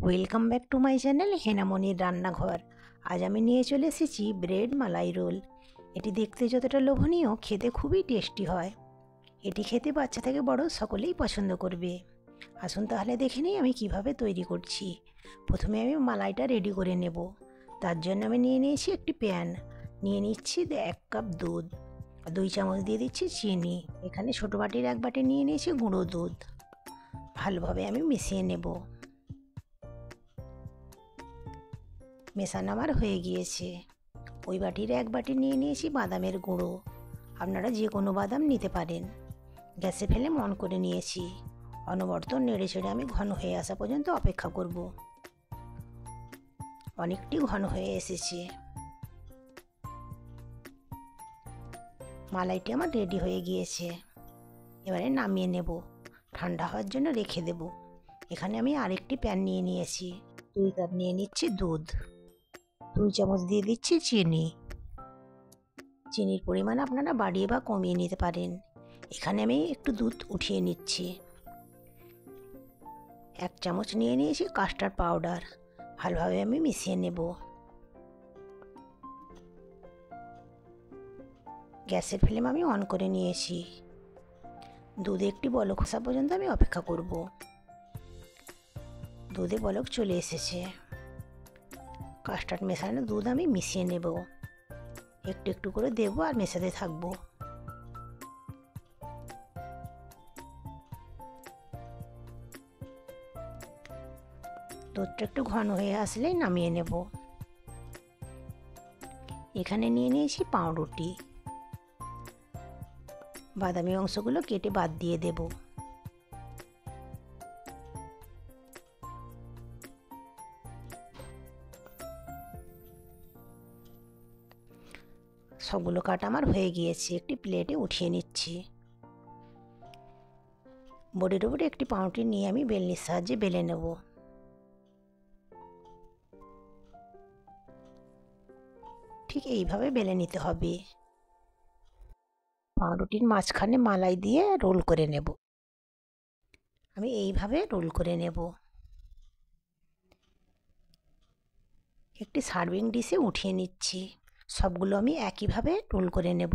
Welcome back to my channel হেনামনির রান্নাঘর। আজ আমি নিয়ে চলে এসেছি ব্রেড মালাই রোল। এটি দেখতে যতটা লোভনীয়, খেতে খুবই টেস্টি হয়। এটি খেতে বাচ্চা থেকে বড় সকলেই পছন্দ করবে। আসুন তাহলে দেখে নিই আমি কিভাবে তৈরি করছি। প্রথমে আমি মালাইটা রেডি করে নেব। তার জন্য আমি নিয়ে নিয়েছি একটি প্যান, নিয়ে নিচ্ছি 1 কাপ দুধ, 2 চামচ দিয়ে দিচ্ছি চিনি। এখানে ছোটো বাটির 1 বাটি নিয়ে নিয়েছি গুঁড়ো দুধ। ভালোভাবে আমি মিশিয়ে নেব। মেশানো আমার হয়ে গিয়েছে। ওই বাটির 1 বাটি নিয়ে নিয়েছি বাদামের গুঁড়ো। আপনারা যে কোনো বাদাম নিতে পারেন। গ্যাসে ফেলে অন করে নিয়েছি। অনবরত নেড়ে চেড়ে আমি ঘন হয়ে আসা পর্যন্ত অপেক্ষা করব। অনেকটি ঘন হয়ে এসেছে। মালাইটি আমার রেডি হয়ে গিয়েছে। এবারে নামিয়ে নেব, ঠান্ডা হওয়ার জন্য রেখে দেব। এখানে আমি আরেকটি প্যান নিয়ে নিয়েছি। 2 কাপ নিয়ে নিচ্ছি দুধ, 2 চামচ দিয়ে দিচ্ছি চিনি। চিনির পরিমাণ আপনারা বাড়িয়ে বা কমিয়ে নিতে পারেন। এখানে আমি একটু দুধ উঠিয়ে নিচ্ছি। 1 চামচ নিয়ে নিয়েছি কাস্টার্ড পাউডার। ভালোভাবে আমি মিশিয়ে নেব। গ্যাসের ফ্লেম আমি অন করে নিয়েছি। দুধে একটি বলক আসা পর্যন্ত আমি অপেক্ষা করব। দুধে বলক চলে এসেছে। কাস্টার্ড মেশানো দুধ আমি মিশিয়ে নেব। একটু একটু করে দেবো আর মেশাতে থাকবো। দুধটা একটু ঘন হয়ে আসলেই নামিয়ে নেব। এখানে নিয়ে নিয়েছি পাউরুটি। বাদামি অংশগুলো কেটে বাদ দিয়ে দেব। সবগুলো কাটা আমার হয়ে গিয়েছে। একটি প্লেটে উঠিয়ে নিচ্ছি। বোর্ডের উপরে একটি পাউরুটি নিয়ে আমি বেলনির সাহায্যে বেলে নেব। ঠিক এইভাবে বেলে নিতে হবে। পাউরুটির মাঝখানে মালাই দিয়ে রোল করে নেব। আমি এইভাবে রোল করে নেব। একটি সার্ভিং ডিশে উঠিয়ে নিচ্ছি। সবগুলো আমি একইভাবে রোল করে নেব।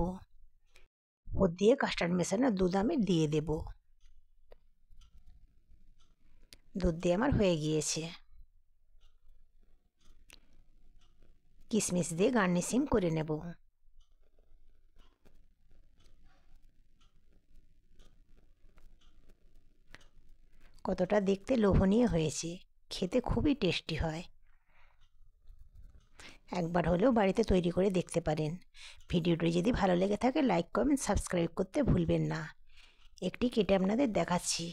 ওপর দিয়ে কাস্টার্ড মেশানো দুধ আমি দিয়ে দেব। দুধ দিয়ে আমার হয়ে গিয়েছে। কিশমিশ দিয়ে গার্নিশিং করে নেব। কতটা দেখতে লোভনীয় হয়েছে, খেতে খুবই টেস্টি হয়। একবার হলেও বাড়িতে তৈরি করে দেখতে পারেন। ভিডিওটি যদি ভালো লেগে থাকে লাইক কমেন্ট সাবস্ক্রাইব করতে ভুলবেন না। একটি কেটে আপনাদের দেখাচ্ছি।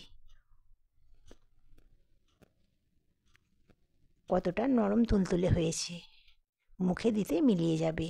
কতটা নরম তুলতুলে হয়েছে, মুখে দিতে মিলিয়ে যাবে।